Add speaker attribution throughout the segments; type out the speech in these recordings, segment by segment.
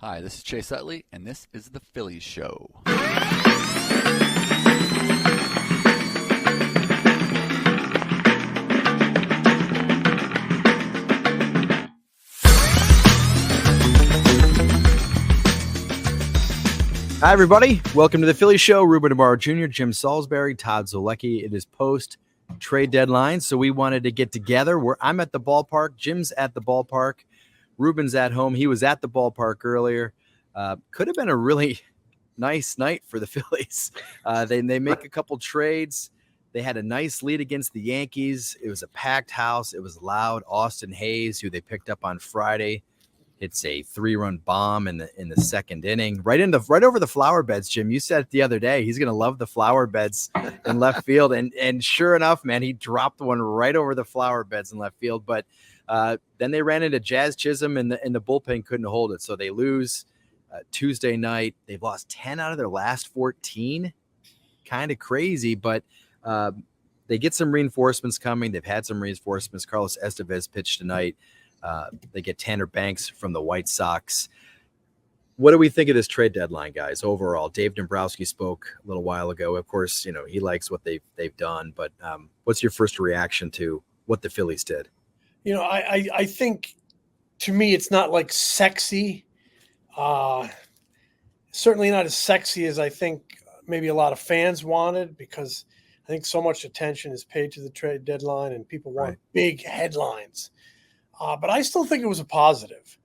Speaker 1: Hi, this is Chase Utley, and this is the Phillies Show.
Speaker 2: Hi, everybody. Welcome to the Phillies Show. Ruben Navarro Jr., Jim Salisbury, Todd Zolecki. It is post-trade deadline, so we wanted to get together. I'm at the ballpark. Jim's at the ballpark. Ruben's at home. He was at the ballpark earlier. Could have been a really nice night for the Phillies. They make a couple trades. They had a nice lead against the Yankees. It was a packed house. It was loud. Austin Hayes, who they picked up on Friday, hits a 3-run bomb in the second inning, right over the flower beds. Jim, you said it the other day. He's going to love the flower beds in left field, and sure enough, man, he dropped one right over the flower beds in left field. But then they ran into Jazz Chisholm, and the bullpen couldn't hold it, so they lose Tuesday night. They've lost 10 out of their last 14. Kind of crazy, but they get some reinforcements coming. They've had some reinforcements. Carlos Estévez pitched tonight. They get Tanner Banks from the White Sox. What do we think of this trade deadline, guys, overall? Dave Dombrowski spoke a little while ago. Of course, he likes what they've done, but what's your first reaction to what the Phillies did?
Speaker 3: I think, to me, it's not like sexy. Certainly not as sexy as I think maybe a lot of fans wanted, because I think so much attention is paid to the trade deadline and people want big headlines. But I still think it was a positive.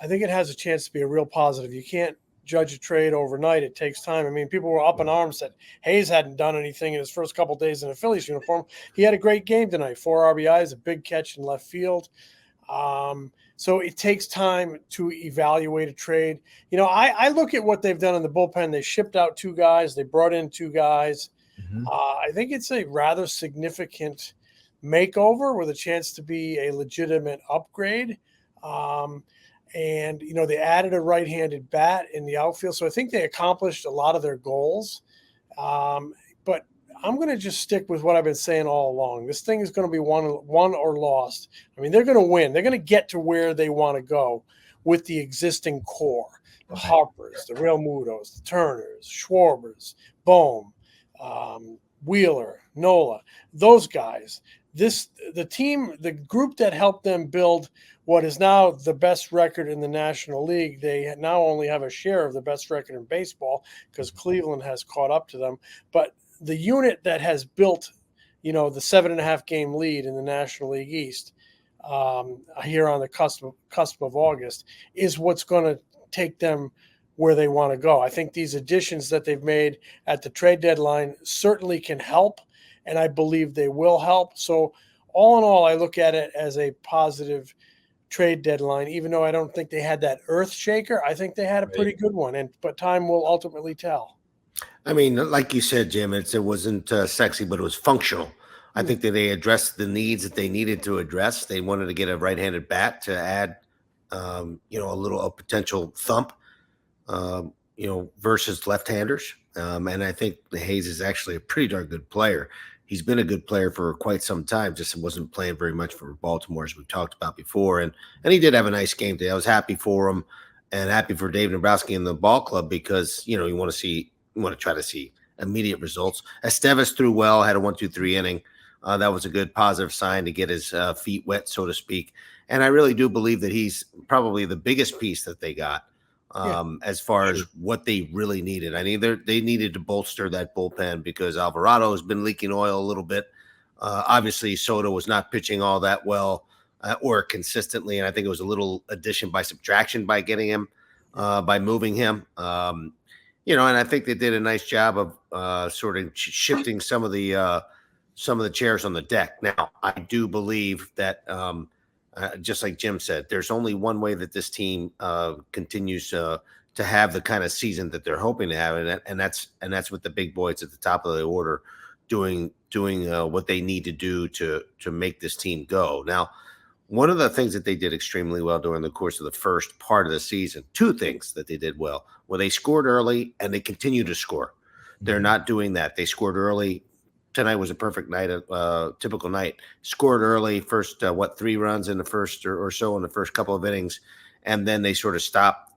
Speaker 3: I think it has a chance to be a real positive. You can't judge a trade overnight. It takes time. I mean, people were up in arms that Hayes hadn't done anything in his first couple of days in a Phillies uniform. He had a great game tonight, 4 RBIs, a big catch in left field. So it takes time to evaluate a trade. I look at what they've done in the bullpen. They shipped out 2 guys. They brought in 2 guys. Mm-hmm. I think it's a rather significant makeover with a chance to be a legitimate upgrade. And they added a right-handed bat in the outfield. So I think they accomplished a lot of their goals. But I'm going to just stick with what I've been saying all along. This thing is going to be won or lost. I mean, they're going to win. They're going to get to where they want to go with the existing core. The Harpers, the Real Mutos, the Turners, Schwarbers, Bohm, Wheeler, Nola, those guys. The group that helped them build what is now the best record in the National League, they now only have a share of the best record in baseball because Cleveland has caught up to them. But the unit that has built, the 7.5 game lead in the National League East here on the cusp of August is what's going to take them where they want to go. I think these additions that they've made at the trade deadline certainly can help, and I believe they will help. So all in all, I look at it as a positive trade deadline, even though I don't think they had that earth shaker. I think they had a pretty good one, but time will ultimately tell.
Speaker 4: I mean, like you said, Jim, it wasn't sexy, but it was functional. I think that they addressed the needs that they needed to address. They wanted to get a right-handed bat to add, a potential thump, versus left-handers. And I think Hayes is actually a pretty darn good player. He's been a good player for quite some time, just wasn't playing very much for Baltimore, as we've talked about before. And he did have a nice game today. I was happy for him and happy for Dave Dombrowski and the ball club because, you want to try to see immediate results. Estévez threw well, had a 1-2-3 inning. That was a good positive sign to get his feet wet, so to speak. And I really do believe that he's probably the biggest piece that they got as far as what they really needed. I mean, they needed to bolster that bullpen because Alvarado has been leaking oil a little bit. Obviously, Soto was not pitching all that well or consistently, and I think it was a little addition by subtraction by getting him, by moving him. And I think they did a nice job of sort of shifting some of the chairs on the deck. Now, I do believe that just like Jim said, there's only one way that this team continues to have the kind of season that they're hoping to have, and that's with the big boys at the top of the order doing what they need to do to make this team go. Now, one of the things that they did extremely well during the course of the first part of the season, 2 things that they did well, where they scored early and they continue to score. They're not doing that. They scored early. Tonight was a perfect night, typical night. Scored early, first 3 runs in the first or so in the first couple of innings, and then they sort of stopped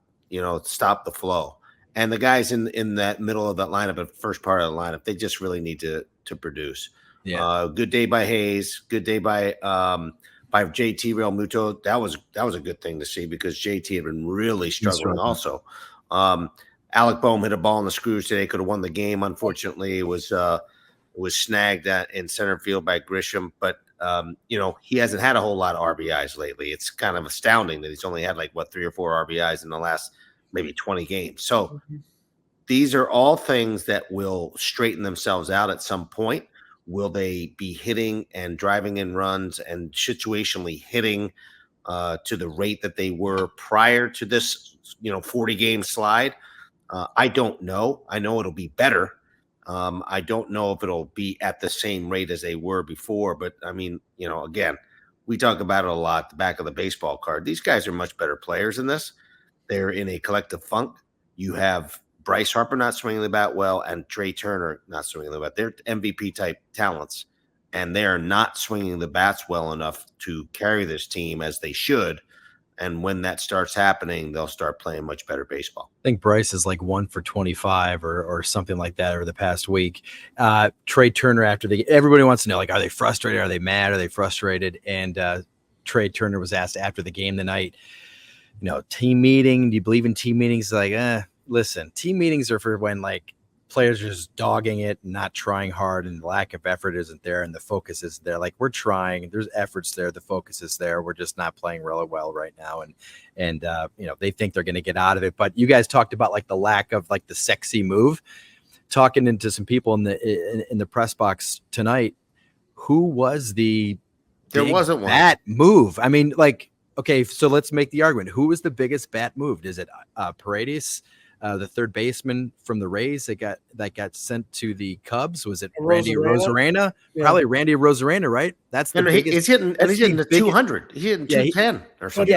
Speaker 4: stop the flow. And the guys in that middle of that lineup, the first part of the lineup, they just really need to produce.
Speaker 2: Yeah.
Speaker 4: Good day by Hayes. Good day by JT Real Muto. That was a good thing to see because JT had been really struggling also. Alec Boehm hit a ball in the screws today. Could have won the game. Unfortunately, it was snagged in center field by Grisham. But he hasn't had a whole lot of RBIs lately. It's kind of astounding that he's only had 3 or 4 RBIs in the last maybe 20 games. So these are all things that will straighten themselves out at some point. Will they be hitting and driving in runs and situationally hitting to the rate that they were prior to this, 40-game slide? I don't know. I know it'll be better. I don't know if it'll be at the same rate as they were before. But, I mean, again, we talk about it a lot, the back of the baseball card. These guys are much better players than this. They're in a collective funk. You have Bryce Harper not swinging the bat well and Trey Turner not swinging the bat. They're MVP-type talents, and they are not swinging the bats well enough to carry this team as they should. And when that starts happening, they'll start playing much better baseball.
Speaker 2: I think Bryce is 1 for 25 or something like that over the past week. Trey Turner, everybody wants to know, are they frustrated? Are they mad? Are they frustrated? And Trey Turner was asked after the game tonight, team meeting. Do you believe in team meetings? Listen, team meetings are for when players are just dogging it, not trying hard, and the lack of effort isn't there, and the focus isn't there. We're trying, there's efforts there, the focus is there. We're just not playing really well right now, and they think they're going to get out of it. But you guys talked about the lack of the sexy move. Talking into some people in the press box tonight, who was there wasn't one bat move? I mean, okay, so let's make the argument. Who was the biggest bat move? Is it Paredes? The third baseman from the Rays that got sent to the Cubs? Was it Randy Arozarena? Yeah. Probably Randy Arozarena, right? That's the biggest.
Speaker 4: He's hitting the 200. He's hitting 210 or something.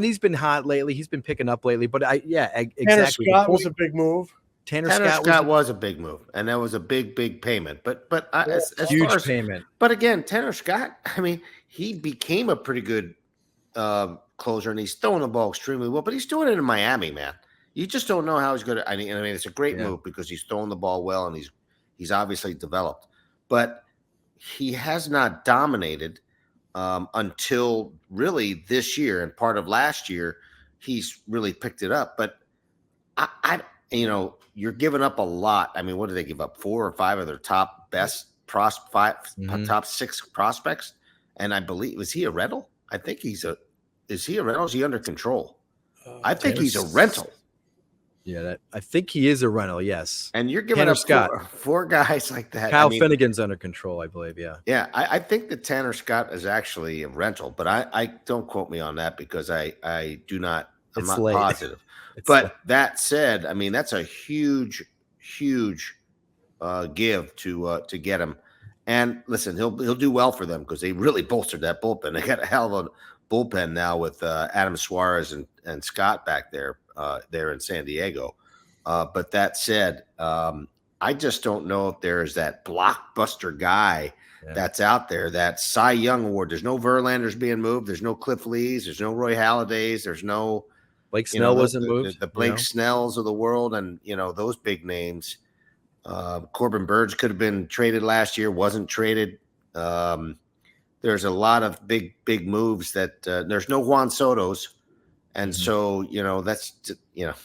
Speaker 2: He's been hot lately. He's been picking up lately. But exactly.
Speaker 3: Tanner Scott was a big move.
Speaker 4: Tanner Scott was a big move, and that was a big payment. But as
Speaker 2: huge
Speaker 4: far as,
Speaker 2: payment.
Speaker 4: But again, Tanner Scott, I mean, he became a pretty good closer, and he's throwing the ball extremely well, but he's doing it in Miami, man. You just don't know how he's going to. I mean, it's a great move because he's throwing the ball well, and he's obviously developed, but he has not dominated until really this year, and part of last year, he's really picked it up. But you're giving up a lot. I mean, what did they give up? 4 or 5 of their top 6 prospects, and I believe is he a rental? I think Is he a rental? Is he under control? I think he's a rental.
Speaker 2: Yeah, I think he is a rental. Yes.
Speaker 4: And you're giving up four guys like that.
Speaker 2: Kyle Finnegan's under control, I believe. Yeah.
Speaker 4: Yeah, I think that Tanner Scott is actually a rental, but I don't quote me on that because I do not. I'm not positive. But that said, I mean that's a huge give to get him. And listen, he'll do well for them because they really bolstered that bullpen. They got a hell of a bullpen now with Adam Suarez and Scott back there in San Diego. But that said, I just don't know if there's that blockbuster guy that's out there, that Cy Young Award. There's no Verlanders being moved. There's no Cliff Lees. There's no Roy Halladay's. There's no
Speaker 2: Blake Snell wasn't moved.
Speaker 4: The Blake Snells of the world and, those big names. Corbin Burge could have been traded last year, wasn't traded. There's a lot of big moves that there's no Juan Soto's. And so, that's, because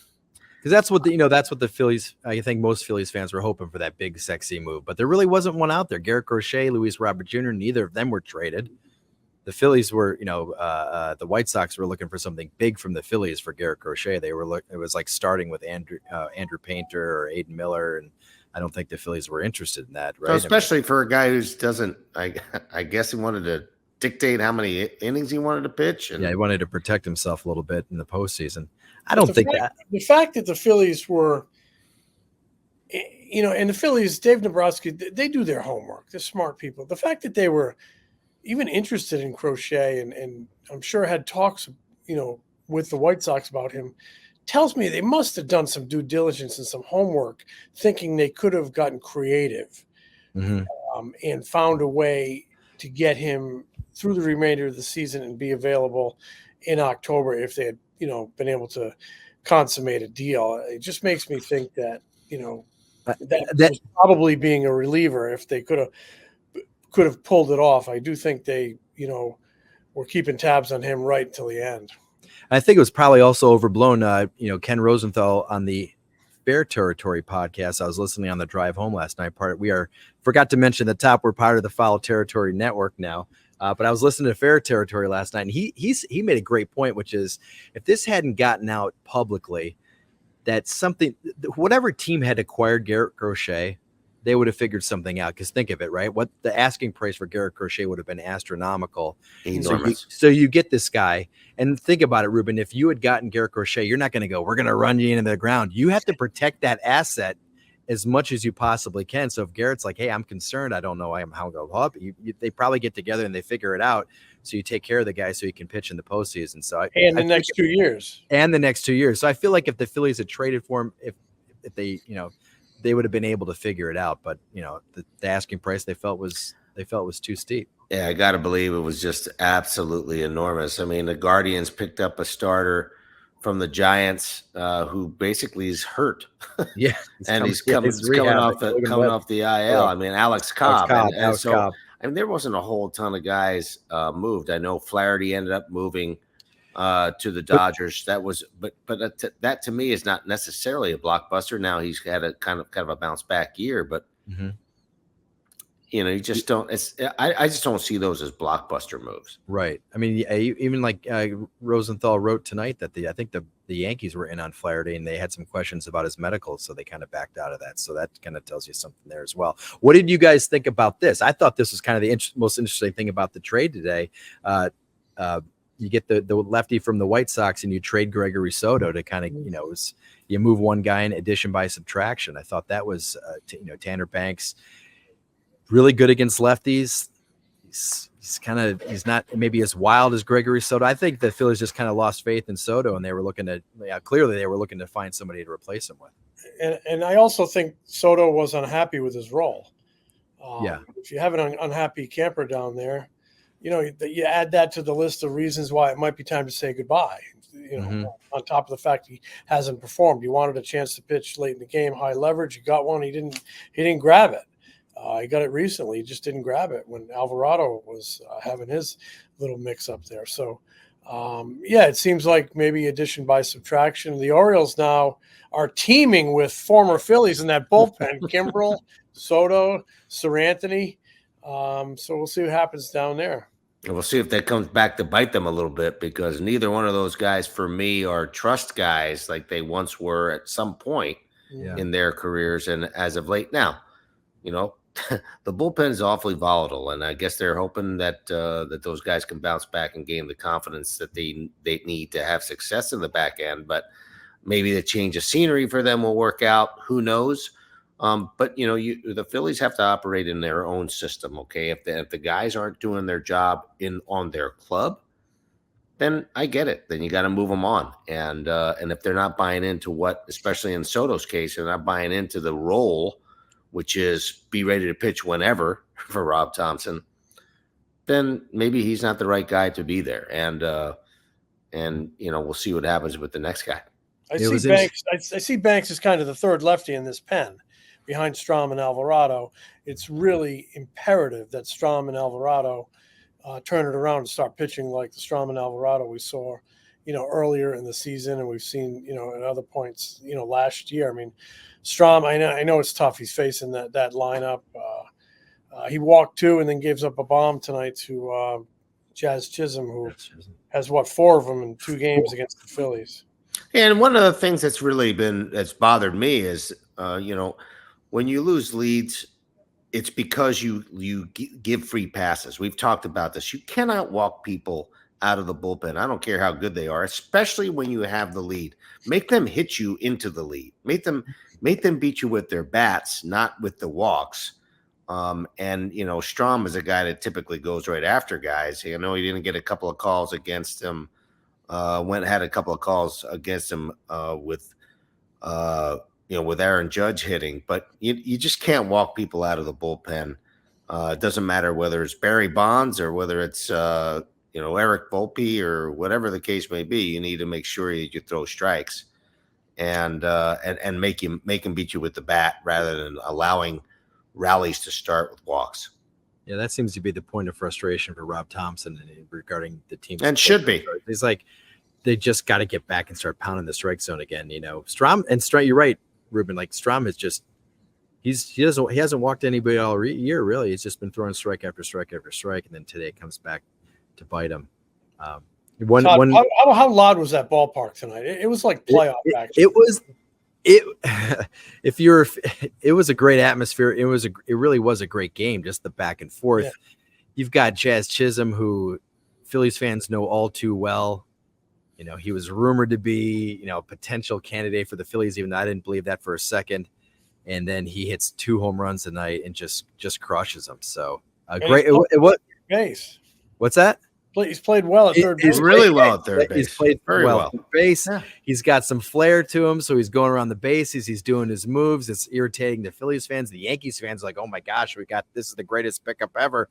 Speaker 2: that's what the Phillies, I think most Phillies fans were hoping for, that big, sexy move, but there really wasn't one out there. Garrett Crochet, Luis Robert Jr., neither of them were traded. The Phillies were, the White Sox were looking for something big from the Phillies for Garrett Crochet. It was like starting with Andrew Painter or Aiden Miller, and I don't think the Phillies were interested in that, right?
Speaker 4: So especially for a guy who doesn't, I guess he wanted to dictate how many innings he wanted to pitch. And
Speaker 2: he wanted to protect himself a little bit in the postseason. I don't think that.
Speaker 3: The fact that the Phillies were, and the Phillies, Dave Nabrowski, they do their homework. They're smart people. The fact that they were even interested in Crochet and I'm sure had talks, with the White Sox about him, tells me they must have done some due diligence and some homework, thinking they could have gotten creative and found a way to get him through the remainder of the season and be available in October if they had been able to consummate a deal. It just makes me think that that was probably being a reliever if they could have pulled it off. I do think they were keeping tabs on him right until the end.
Speaker 2: I think it was probably also overblown. Ken Rosenthal on the Fair Territory podcast, I was listening on the drive home last night. Forgot to mention at the top, we're part of the Foul Territory Network now. But I was listening to Fair Territory last night, and he made a great point, which is if this hadn't gotten out publicly, that whatever team had acquired Garrett Crochet, they would have figured something out. Because think of it, right? What the asking price for Garrett Crochet would have been astronomical.
Speaker 4: Enormous.
Speaker 2: So you get this guy, and think about it, Ruben. If you had gotten Garrett Crochet, you're not going to go, we're going to run you into the ground. You have to protect that asset as much as you possibly can. So if Garrett's like, hey, I'm concerned, I don't know how I'm going to go up, they probably get together and they figure it out. So you take care of the guy so he can pitch in the postseason. So
Speaker 3: the next 2 years.
Speaker 2: And the next 2 years. So I feel like if the Phillies had traded for him, if they, they would have been able to figure it out. But, the asking price they felt was too steep.
Speaker 4: Yeah, I got to believe it was just absolutely enormous. I mean, the Guardians picked up a starter from the Giants who basically is hurt.
Speaker 2: Yeah.
Speaker 4: He's coming off the IL. Yeah. I mean, Alex Cobb. I mean, there wasn't a whole ton of guys moved. I know Flaherty ended up moving to the Dodgers. But that to me is not necessarily a blockbuster. Now he's had a kind of a bounce back year, but you just don't. I just don't see those as blockbuster moves.
Speaker 2: Right. I mean, even like Rosenthal wrote tonight that I think the Yankees were in on Flaherty and they had some questions about his medical, so they kind of backed out of that. So that kind of tells you something there as well. What did you guys think about this? I thought this was kind of the most interesting thing about the trade today. You get the lefty from the White Sox and you trade Gregory Soto to kind of, you move one guy in addition by subtraction. I thought that was, Tanner Banks, really good against lefties. He's not maybe as wild as Gregory Soto. I think the Phillies just kind of lost faith in Soto and they were looking to find somebody to replace him with.
Speaker 3: And I also think Soto was unhappy with his role. If you have an unhappy camper down there, you add that to the list of reasons why it might be time to say goodbye. On top of the fact he hasn't performed, you wanted a chance to pitch late in the game, high leverage. You got one. He didn't grab it. He got it recently. He just didn't grab it when Alvarado was having his little mix up there. So, it seems like maybe addition by subtraction. The Orioles now are teaming with former Phillies in that bullpen: Kimbrel, Soto, Seranthony. So we'll see what happens down there.
Speaker 4: And we'll see if that comes back to bite them a little bit, because neither one of those guys for me are trust guys like they once were at some point in their careers. And as of late now, the bullpen is awfully volatile, and I guess they're hoping that that those guys can bounce back and gain the confidence that they need to have success in the back end. But maybe the change of scenery for them will work out. Who knows? But the Phillies have to operate in their own system. Okay, if the guys aren't doing their job on their club, then I get it. Then you got to move them on. And if they're not buying into what, especially in Soto's case, they're not buying into the role, which is be ready to pitch whenever for Rob Thompson, then maybe he's not the right guy to be there. And we'll see what happens with the next guy.
Speaker 3: I see Banks as kind of the third lefty in this pen behind Strahm and Alvarado. It's really imperative that Strahm and Alvarado turn it around and start pitching like the Strahm and Alvarado we saw, earlier in the season, and we've seen, at other points, last year. I mean, Strahm, I know it's tough. He's facing that lineup. He walked 2 and then gives up a bomb tonight to Jazz Chisholm, who has 4 of them in 2 games against the Phillies.
Speaker 4: And one of the things that's bothered me is, when you lose leads, it's because you give free passes. We've talked about this. You cannot walk people out of the bullpen. I don't care how good they are, especially when you have the lead. Make them hit you into the lead. Make them beat you with their bats, not with the walks. Strahm is a guy that typically goes right after guys. I know he didn't get a couple of calls against him. Had a couple of calls against him with Aaron Judge hitting, but you just can't walk people out of the bullpen. It doesn't matter whether it's Barry Bonds or whether it's Eric Volpe or whatever the case may be, you need to make sure you throw strikes and make him beat you with the bat rather than allowing rallies to start with walks.
Speaker 2: Yeah, that seems to be the point of frustration for Rob Thompson regarding the team.
Speaker 4: And should be.
Speaker 2: He's like, they just got to get back and start pounding the strike zone again. Strom and Strike. You're right, Ruben. Like Strom is just he hasn't walked anybody all year really. He's just been throwing strike after strike after strike, and then today it comes back to bite him.
Speaker 3: Todd, how loud was that ballpark tonight? It was like playoff action.
Speaker 2: It was a great atmosphere. It really was a great game. Just the back and forth. Yeah. You've got Jazz Chisholm, who Phillies fans know all too well. He was rumored to be, a potential candidate for the Phillies, even though I didn't believe that for a second. And then he hits 2 home runs tonight and just crushes them. So great. What base? What's that?
Speaker 3: He's played well at third base.
Speaker 4: He's really well at third base.
Speaker 2: He's played very well at third base. Yeah. He's got some flair to him, so he's going around the bases. He's doing his moves. It's irritating the Phillies fans. The Yankees fans are like, oh my gosh, this is the greatest pickup ever.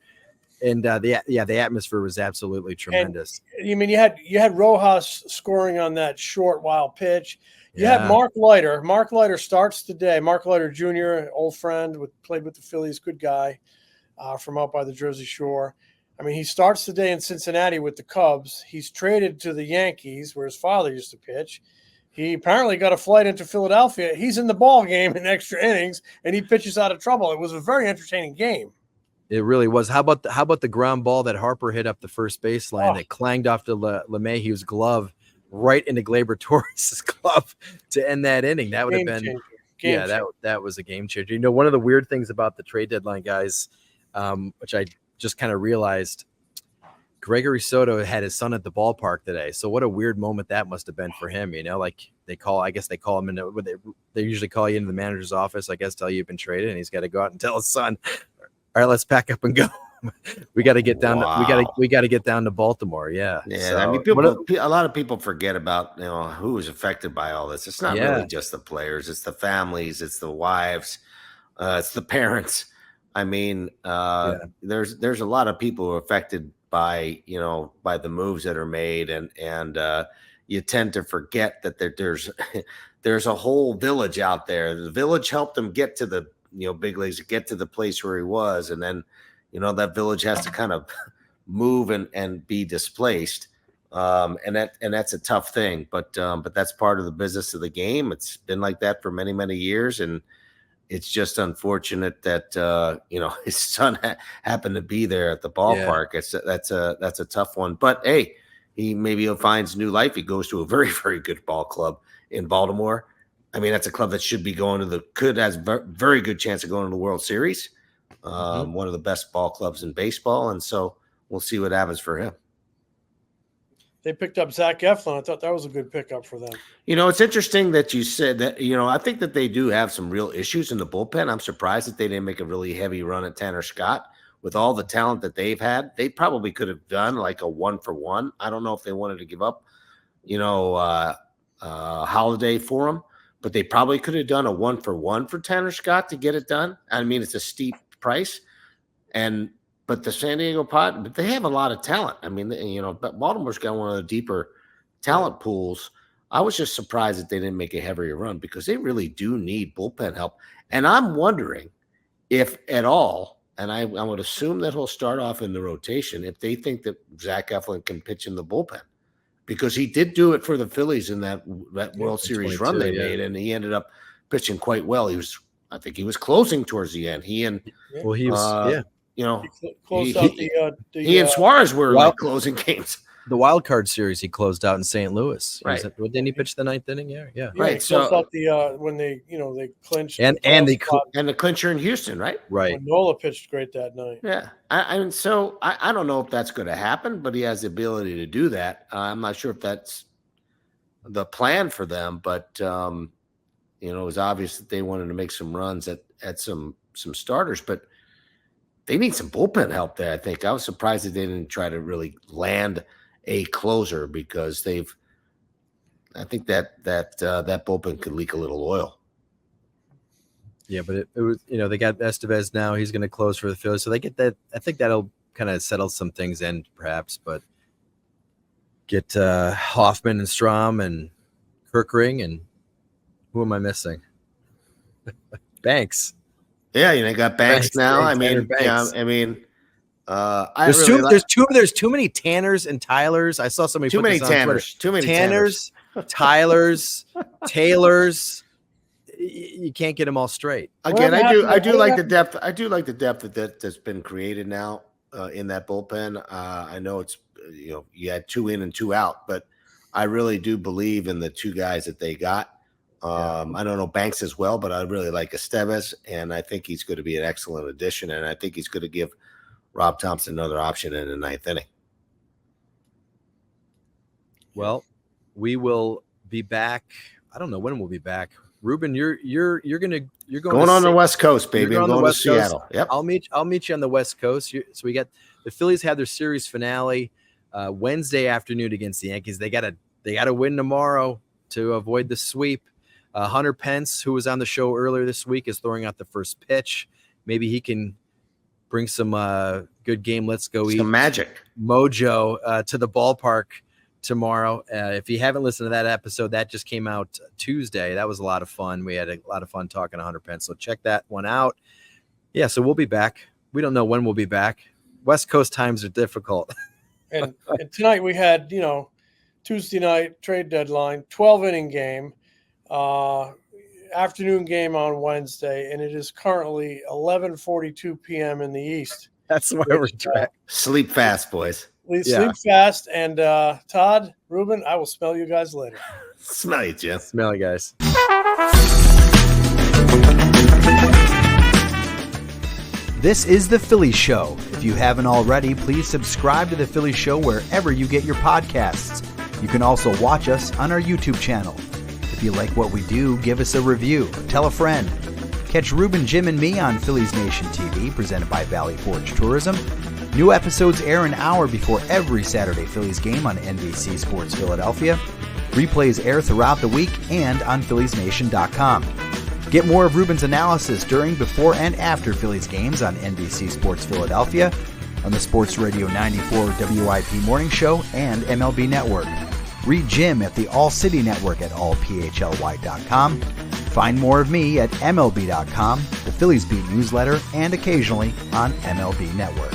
Speaker 2: And the atmosphere was absolutely tremendous.
Speaker 3: And, you had Rojas scoring on that short wild pitch. You had Mark Leiter. Mark Leiter starts today. Mark Leiter Jr., old friend, played with the Phillies, good guy from out by the Jersey Shore. He starts today in Cincinnati with the Cubs. He's traded to the Yankees, where his father used to pitch. He apparently got a flight into Philadelphia. He's in the ball game in extra innings, and he pitches out of trouble. It was a very entertaining game.
Speaker 2: It really was. How about the ground ball that Harper hit up the first baseline that clanged off to LeMahieu's glove right into Gleyber Torres' glove to end that inning? That would have been that was a game changer. One of the weird things about the trade deadline, guys, which I just kind of realized, Gregory Soto had his son at the ballpark today. So what a weird moment that must have been for him. Like they call him in. They usually call you into the manager's office, I guess, tell you you've been traded, and he's got to go out and tell his son, all right, let's pack up and go. We got to get down. We got to get down to Baltimore. Yeah.
Speaker 4: Yeah.
Speaker 2: So,
Speaker 4: a lot of people forget about who was affected by all this. It's not really just the players. It's the families. It's the wives. It's the parents. There's a lot of people who are affected by the moves that are made, and you tend to forget that there's a whole village out there. The village helped him get to the big leagues, get to the place where he was, and then that village has to kind of move and be displaced, and that's a tough thing. But that's part of the business of the game. It's been like that for many, many years, and it's just unfortunate that his son happened to be there at the ballpark. Yeah. That's a tough one. But hey, he'll finds new life. He goes to a very, very good ball club in Baltimore. That's a club that should be has very good chance of going to the World Series. One of the best ball clubs in baseball, and so we'll see what happens for him.
Speaker 3: They picked up Zach Eflin. I thought that was a good pickup for them.
Speaker 4: It's interesting that you said that. I think that they do have some real issues in the bullpen. I'm surprised that they didn't make a really heavy run at Tanner Scott. With all the talent that they've had, they probably could have done like a 1-for-1. I don't know if they wanted to give up, Holiday for him, but they probably could have done a 1-for-1 for Tanner Scott to get it done. It's a steep price, but the San Diego Padres, they have a lot of talent. But Baltimore's got one of the deeper talent pools. I was just surprised that they didn't make a heavier run because they really do need bullpen help. And I'm wondering if at all, and I would assume that he'll start off in the rotation, if they think that Zach Eflin can pitch in the bullpen. Because he did do it for the Phillies in that World Series run they made, and he ended up pitching quite well. I think he was closing towards the end. He and Suarez were closing games.
Speaker 2: The wild card series he closed out in St. Louis.
Speaker 4: Right?
Speaker 2: Didn't he pitch the ninth inning? Yeah.
Speaker 3: Right. So out when they clinched
Speaker 2: and
Speaker 4: the clincher in Houston, right?
Speaker 2: Right.
Speaker 3: When Nola pitched great that night.
Speaker 4: Yeah. I don't know if that's going to happen, but he has the ability to do that. I'm not sure if that's the plan for them, but it was obvious that they wanted to make some runs at some starters, but they need some bullpen help there. I think I was surprised that they didn't try to really land a closer because I think that bullpen could leak a little oil.
Speaker 2: Yeah, but it was, they got Estévez now. He's going to close for the Phillies. So they get that. I think that'll kind of settle some things in perhaps, but get Hoffman and Strom and Kirkring, and who am I missing? Banks.
Speaker 4: Yeah, you got Banks now.
Speaker 2: Banks.
Speaker 4: There's
Speaker 2: too many Tanners and Tylers. I saw somebody
Speaker 4: too
Speaker 2: put
Speaker 4: many
Speaker 2: this on
Speaker 4: Tanners.
Speaker 2: Twitter.
Speaker 4: Too many
Speaker 2: Tanners, Tylers, Taylors. You can't get them all straight.
Speaker 4: Again, I do like the depth. I do like the depth that's been created now in that bullpen. I know it's you had 2 in and 2 out, but I really do believe in the 2 guys that they got. I don't know Banks as well, but I really like Estévez, and I think he's going to be an excellent addition, and I think he's going to give Rob Thompson another option in the 9th inning.
Speaker 2: Well, we will be back. I don't know when we'll be back. Ruben, you're going
Speaker 4: on the West Coast, baby. I'm going to Seattle. Yep.
Speaker 2: I'll meet you on the West Coast. So we got the Phillies have their series finale Wednesday afternoon against the Yankees. They got to win tomorrow to avoid the sweep. Hunter Pence, who was on the show earlier this week, is throwing out the first pitch. Maybe he can bring some good game. Let's go eat
Speaker 4: some magic
Speaker 2: mojo to the ballpark tomorrow. If you haven't listened to that episode, that just came out Tuesday. That was a lot of fun. We had a lot of fun talking to Hunter Pence. So check that one out. Yeah, so we'll be back. We don't know when we'll be back. West Coast times are difficult.
Speaker 3: and tonight we had, Tuesday night trade deadline, 12-inning game. Afternoon game on Wednesday, and it is currently 11:42 p.m. in the East.
Speaker 2: That's why we're trying.
Speaker 4: Sleep fast, boys.
Speaker 3: Sleep fast, and Todd, Ruben, I will smell you guys later.
Speaker 4: Smell you, Jim.
Speaker 2: Smell you guys.
Speaker 5: This is The Phillies Show. If you haven't already, please subscribe to The Phillies Show wherever you get your podcasts. You can also watch us on our YouTube channel. If you like what we do, give us a review. Tell a friend. Catch Ruben, Jim, and me on Phillies Nation TV, presented by Valley Forge Tourism. New episodes air an hour before every Saturday Phillies game on NBC Sports Philadelphia. Replays air throughout the week and on PhilliesNation.com. Get more of Ruben's analysis during, before, and after Phillies games on NBC Sports Philadelphia, on the Sports Radio 94 WIP Morning Show, and MLB Network. Read Jim at the All City Network at allphly.com. Find more of me at MLB.com, the Phillies Beat newsletter, and occasionally on MLB Network.